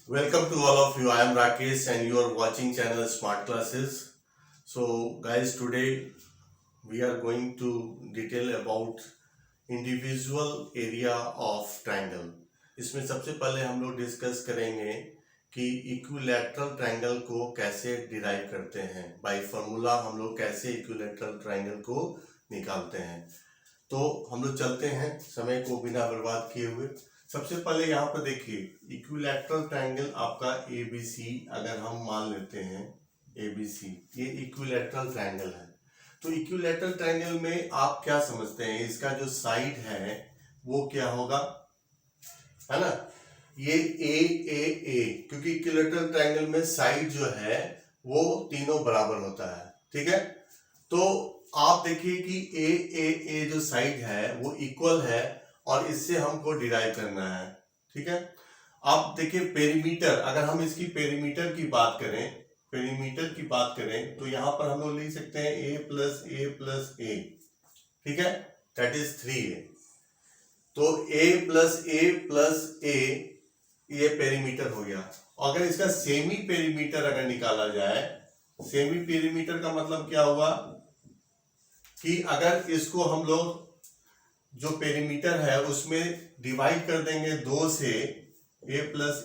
Welcome to all of you. I am Rakesh and you are watching channel Smart Classes. So guys, today we are going to detail about individual area of triangle. इसमें सबसे पहले हम लोग discuss करेंगे कि equilateral triangle को कैसे derive करते हैं। बाय फार्मूला हम लोग कैसे इक्विलैटरल ट्रायंगल को निकालते हैं। तो हम लोग चलते हैं समय को बिना बर्बाद किए हुए। सबसे पहले यहाँ पर देखिए, इक्विलैटरल ट्रायंगल आपका ABC अगर हम मान लेते हैं ABC, ये इक्विलैटरल ट्रायंगल है। तो इक्विलैटरल ट्रायंगल में आप क्या समझते हैं, इसका जो साइड है वो क्या होगा, है ना, ये ए, क्योंकि इक्विलैटरल ट्रायंगल में साइड जो है वो तीनों बराबर होता है। ठीक है, तो आप देखिए कि ए जो साइड है वो इक्वल है और इससे हमको डिराइव करना है। ठीक है, आप देखिए पेरीमीटर, अगर हम इसकी पेरीमीटर की बात करें तो यहां पर हम लोग लिख सकते हैं a प्लस ए। ठीक है, दैट इज 3a। तो a प्लस ए ये पेरीमीटर हो गया। अगर इसका सेमी पेरीमीटर अगर निकाला जाए, सेमी पेरीमीटर का मतलब क्या हुआ कि अगर इसको हम लोग जो पेरीमीटर है उसमें डिवाइड कर देंगे 2 से, a प्लस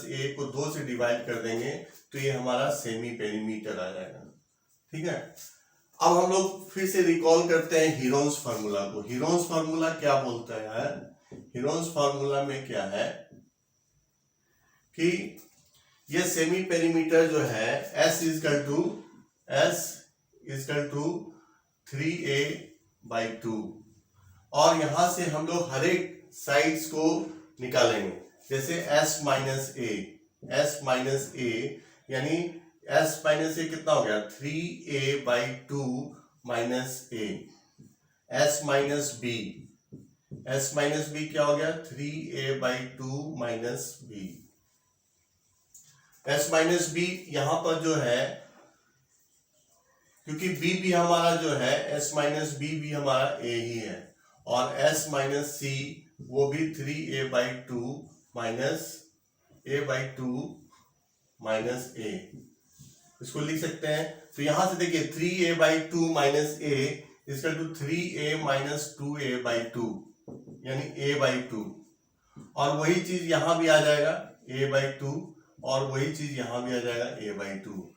ए को 2 से डिवाइड कर देंगे तो ये हमारा सेमी पेरीमीटर आ जाएगा। ठीक है, अब हम लोग फिर से रिकॉल करते हैं हीरोन्स फार्मूला को। हीरोन्स फार्मूला क्या बोलता है यार? हीरोन्स फार्मूला में क्या है कि ये सेमी पेरीमीटर जो है S इजकल टू 3a/2, और यहां से हम लोग हर एक साइड्स को निकालेंगे। जैसे S माइनस ए यानी S माइनस ए कितना हो गया, 3a/2 माइनस ए। S माइनस बी क्या हो गया, 3a/2 minus B. S minus B यहां पर जो है, क्योंकि b भी हमारा जो है S माइनस बी भी हमारा a ही है, और S माइनस सी वो भी 3a/2 माइनस a, इसको लिख सकते हैं। तो यहां से देखिए 3a/2 माइनस a इसका टू 3a माइनस 2a/2 यानी a/2, और वही चीज यहां भी आ जाएगा a/2, और वही चीज यहां भी आ जाएगा a/2।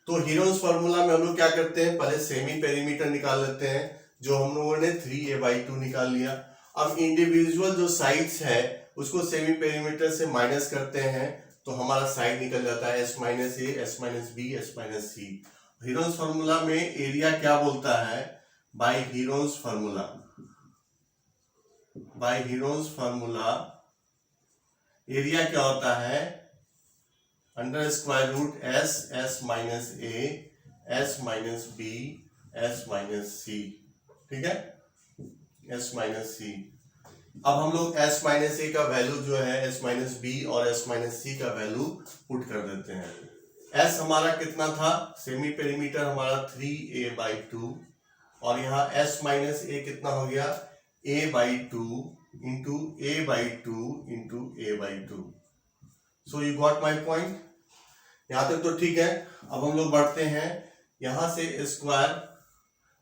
तो हीरोन्स फार्मूला में हम लोग क्या करते हैं, पहले सेमी पेरीमीटर निकाल लेते हैं, जो हम लोगों ने 3a/2 निकाल लिया। अब इंडिविजुअल जो साइड्स है उसको सेमी पेरीमीटर से माइनस करते हैं तो हमारा साइड निकल जाता है S माइनस ए, S minus B, S minus c. Heron's formula में एरिया क्या बोलता है, बाय हीरोन्स फार्मूला एरिया क्या होता है, under square root S minus ए, S minus B, S minus c. ठीक है, S माइनस सी। अब हम लोग S माइनस ए का वैल्यू जो है S माइनस बी और S माइनस सी का वैल्यू पुट कर देते हैं। S हमारा कितना था, सेमी पेरीमीटर हमारा 3a/2, और यहाँ S माइनस ए कितना हो गया, a/2 into a/2। So you got my point, यहां तक तो ठीक है। अब हम लोग बढ़ते हैं यहां से स्क्वायर,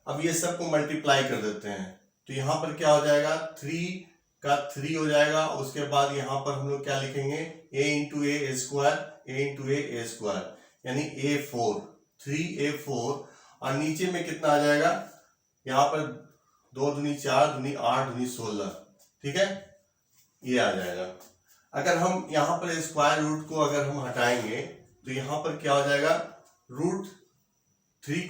अब ये सबको मल्टीप्लाई कर देते हैं तो यहां पर क्या हो जाएगा, 3 का 3 हो जाएगा। उसके बाद यहां पर हम लोग क्या लिखेंगे, a इंटू ए स्क्वायर यानी a4, 3a4, और नीचे में कितना आ जाएगा, यहां पर 2 दूनी 4, दूनी 8, दूनी 16। ठीक है, ये आ जाएगा। अगर हम यहां पर स्क्वायर रूट को अगर हम हटाएंगे तो यहां पर क्या हो जाएगा, रूट थ्री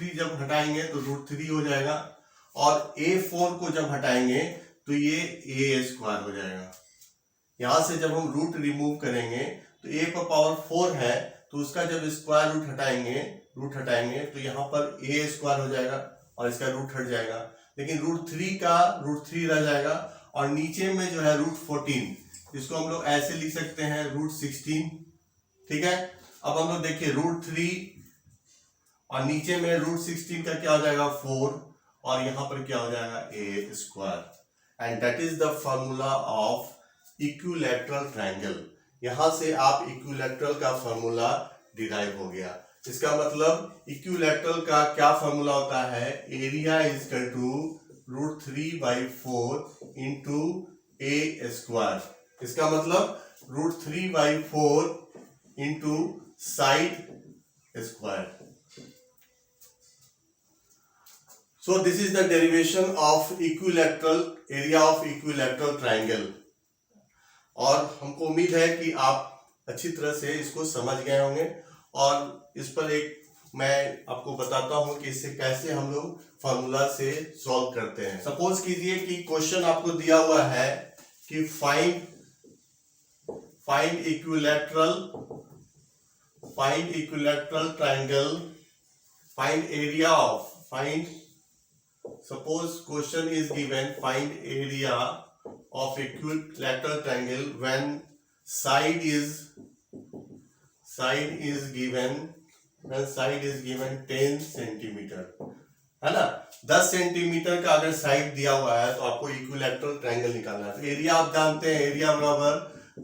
जब हटाएंगे तो √3 हो जाएगा, और a4 को जब हटाएंगे तो ये a स्क्वायर हो जाएगा। यहां से जब हम रूट रिमूव करेंगे तो a पर पावर 4 है तो उसका जब स्क्वायर रूट हटाएंगे तो यहाँ पर a स्क्वायर हो जाएगा और इसका रूट हट जाएगा, लेकिन √3 रह जाएगा, और नीचे में जो है √14, इसको हम लोग ऐसे लिख सकते हैं √16। ठीक है, अब हम लोग देखिए √3 और नीचे में √16 का क्या हो जाएगा 4, और यहां पर क्या हो जाएगा a square, and that is the formula of equilateral triangle. यहां से आप इक्विलैटरल का फॉर्मूला डिराइव हो गया। इसका मतलब इक्विलैटरल का क्या फॉर्मूला होता है, area is equal to √3/4 into A square. इसका मतलब √3/4 into side square. So this is the derivation of equilateral area of equilateral triangle। और हमको उम्मीद है कि आप अच्छी तरह से इसको समझ गए होंगे, और इस पर एक मैं आपको बताता हूं कि इससे कैसे हम लोग फॉर्मूला से सॉल्व करते हैं। सपोज कीजिए कि क्वेश्चन आपको दिया हुआ है कि find equilateral triangle, suppose question is given, find area of equilateral triangle when side is given 10 centimetre, है ना। 10 सेंटीमीटर का अगर साइड दिया हुआ है तो आपको इक्विलैटरल ट्रायंगल निकालना है। तो एरिया आप जानते हैं, एरिया बराबर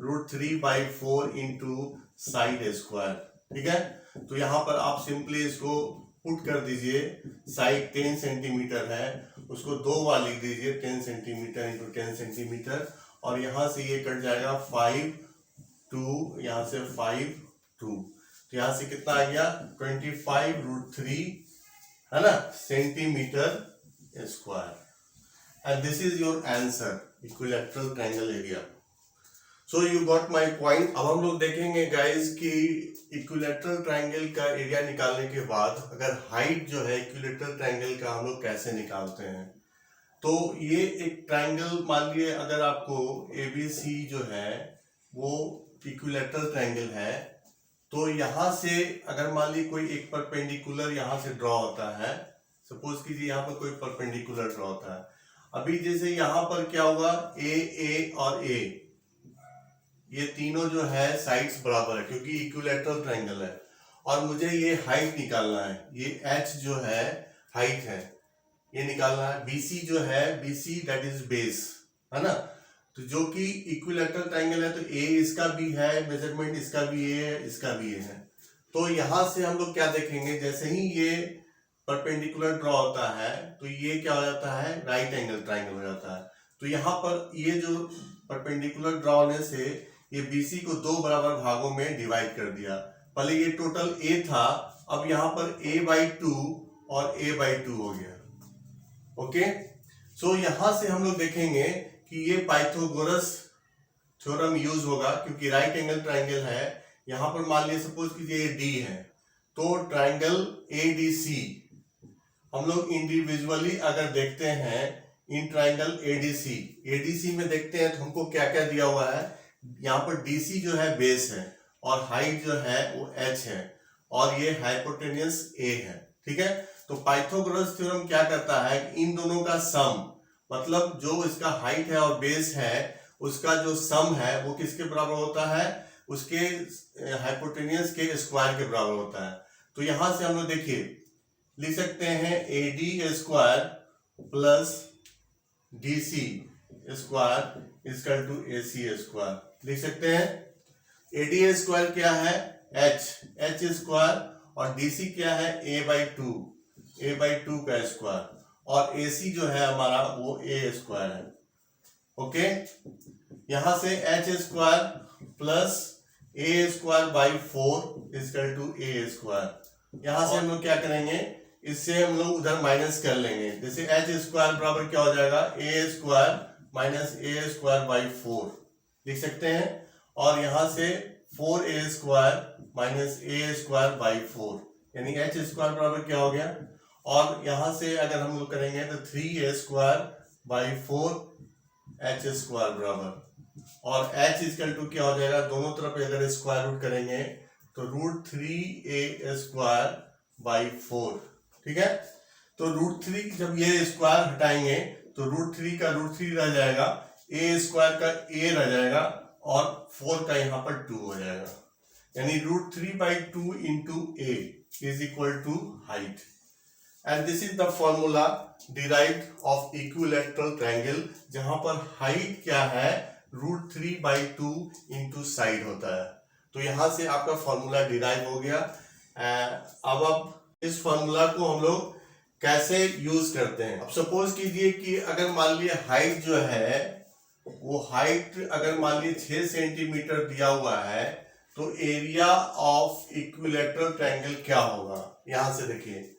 √3/4 इंटू साइड स्क्वायर, ठीक है। तो यहाँ पर आप सिंपली इसको पुट कर दीजिए। साइड 10 सेंटीमीटर है, उसको 2 बार लिख दीजिए, 10 सेंटीमीटर इंटू 10 सेंटीमीटर, और यहां से ये कट जाएगा 5 2, यहां से 5 2, तो यहां से कितना आ गया 25√3, है ना, centimetre square. And this is your answer, equilateral triangle area. So you got my point. अब हम लोग देखेंगे गाइज कि इक्विलैटरल ट्रायंगल का एरिया निकालने के बाद अगर हाइट जो है इक्विलैटरल ट्रायंगल का हम लोग कैसे निकालते हैं। तो ये एक ट्रायंगल, मान लिए अगर आपको ABC जो है वो इक्विलैटरल ट्रायंगल है, तो यहाँ से अगर मान ली कोई एक परपेंडिकुलर यहाँ से ड्रॉ होता है, सपोज कीजिए यहाँ पर कोई परपेंडिकुलर ड्रॉ होता है। अभी जैसे यहाँ पर क्या होगा, A और A ये तीनों जो है साइड्स बराबर है क्योंकि इक्विलैटरल ट्रायंगल है, और मुझे ये हाइट निकालना है। ये H जो है हाइट है, ये निकालना है। BC जो है, BC दैट इज बेस, है ना। तो जो कि इक्विलैटरल ट्रायंगल है तो A इसका भी है मेजरमेंट, इसका भी A है, इसका भी A है। तो यहां से हम लोग क्या देखेंगे, जैसे ही ये परपेंडिकुलर ड्रॉ होता है तो ये क्या हो जाता है, राइट एंगल ट्रायंगल हो जाता है। तो यहाँ पर ये जो परपेंडिकुलर ड्रॉ होने से ये BC को 2 बराबर भागों में डिवाइड कर दिया। पहले ये टोटल A था, अब यहाँ पर A/2 और A/2 हो गया। ओके, सो यहां से हम लोग देखेंगे कि ये पाइथागोरस थ्योरम यूज होगा क्योंकि राइट एंगल ट्रायंगल है। यहां पर मान लीजिए सपोज कीजिए ये D है, तो ट्रायंगल ADC हम लोग इंडिविजुअली अगर देखते हैं, इन ट्रायंगल ADC में देखते हैं तो हमको क्या क्या दिया हुआ है। यहाँ पर DC जो है बेस है, और हाइट जो है वो H है, और ये हाइपोटेन्यूस A है, ठीक है। तो पाइथागोरस थ्योरम क्या करता है, इन दोनों का सम, मतलब जो इसका हाइट है और बेस है उसका जो सम है वो किसके बराबर होता है, उसके हाइपोटेन्यूस के स्क्वायर के बराबर होता है। तो यहां से हम लोग देखिए लिख सकते हैं AD square plus DC square equal to AC square, लिख सकते हैं। AD स्क्वायर क्या है, H स्क्वायर, और DC क्या है, A/2 का स्क्वायर, और AC जो है हमारा वो A स्क्वायर है। ओके, यहां से H square plus A square equal to A square. यहां से हम लोग क्या करेंगे, इससे हम लोग उधर माइनस कर लेंगे। जैसे H स्क्वायर बराबर क्या हो जाएगा, A स्क्वायर माइनस A स्क्वायर/4 लिख सकते हैं, और यहां से 4A स्क्वायर माइनस A स्क्वायर/4, यानी H स्क्वायर बराबर क्या हो गया। और यहां से अगर हम लोग करेंगे तो 3A स्क्वायर/4 H स्क्वायर बराबर, और H इक्वल टू क्या हो जाएगा, दोनों तरफ अगर स्क्वायर रूट करेंगे तो √3A स्क्वायर/4, ठीक है। तो √3 जब ये स्क्वायर हटाएंगे तो √3 का √3 रह जाएगा, A स्क्वायर का A रह जाएगा, और 4 का यहाँ पर 2 हो जाएगा, यानी √3/2 into A is equal to height. And this is the formula derived of equilateral triangle, जहां पर हाइट क्या है √3/2 इंटू साइड होता है। तो यहाँ से आपका फॉर्मूला डिराइव हो गया। अब इस फॉर्मूला को हम लोग कैसे यूज करते हैं। अब सपोज कीजिए कि अगर मान लिए हाइट जो है वो हाइट अगर मान लिए 6 सेंटीमीटर दिया हुआ है तो एरिया ऑफ इक्विलैटरल ट्रायंगल क्या होगा। यहां से देखिए,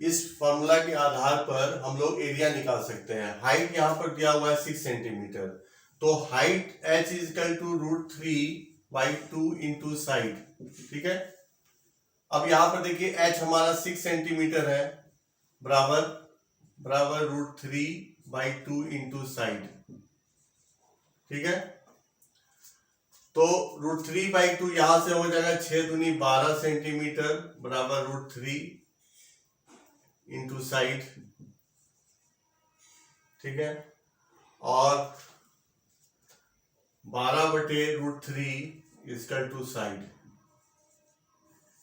इस फॉर्मूला के आधार पर हम लोग एरिया निकाल सकते हैं। हाइट यहां पर दिया हुआ है 6 सेंटीमीटर, तो height h is equal to √3/2 into side. ठीक है। अब यहां पर देखिए h हमारा 6 सेंटीमीटर है, बराबर √3/2 इंटू साइड। ठीक है। तो √3/2 यहां से हो जाएगा 6 दूनी 12 सेंटीमीटर बराबर √3 इंटू साइड। ठीक है। और 12/√3 इक्वल टू साइड।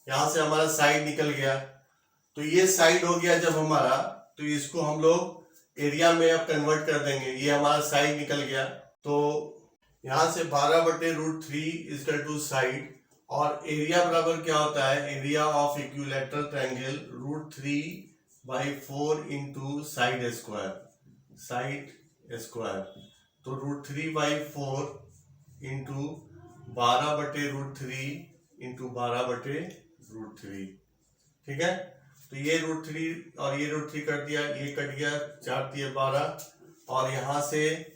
यहां से हमारा साइड निकल गया, तो ये साइड हो गया जब हमारा, तो इसको हम लोग एरिया में अब कन्वर्ट कर देंगे। ये हमारा साइड निकल गया, तो यहां से 12/√3 इक्वल टू साइड, और एरिया बराबर क्या होता है, area of equilateral triangle √3/4 into side square. तो √3/4 इंटू 12/√3 इंटू 12/√3। ठीक है। तो ये √3 और ये √3 कट दिया, ये कट गया, 4 दिए 12, और यहां से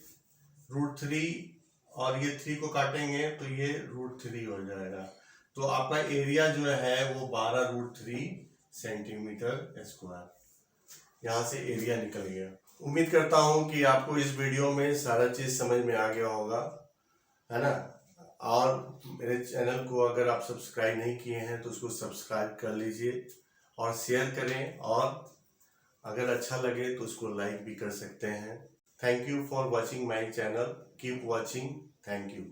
√3 और ये 3 को काटेंगे तो ये √3 हो जाएगा। तो आपका एरिया जो है वो 12√3 सेंटीमीटर स्क्वायर। यहाँ से एरिया निकल गया। उम्मीद करता हूँ कि आपको इस वीडियो में सारा चीज़ समझ में आ गया होगा, है ना। और मेरे चैनल को अगर आप सब्सक्राइब नहीं किए हैं तो उसको सब्सक्राइब कर लीजिए और शेयर करें, और अगर अच्छा लगे तो उसको लाइक भी कर सकते हैं। Thank you for watching my channel. Keep watching. Thank you.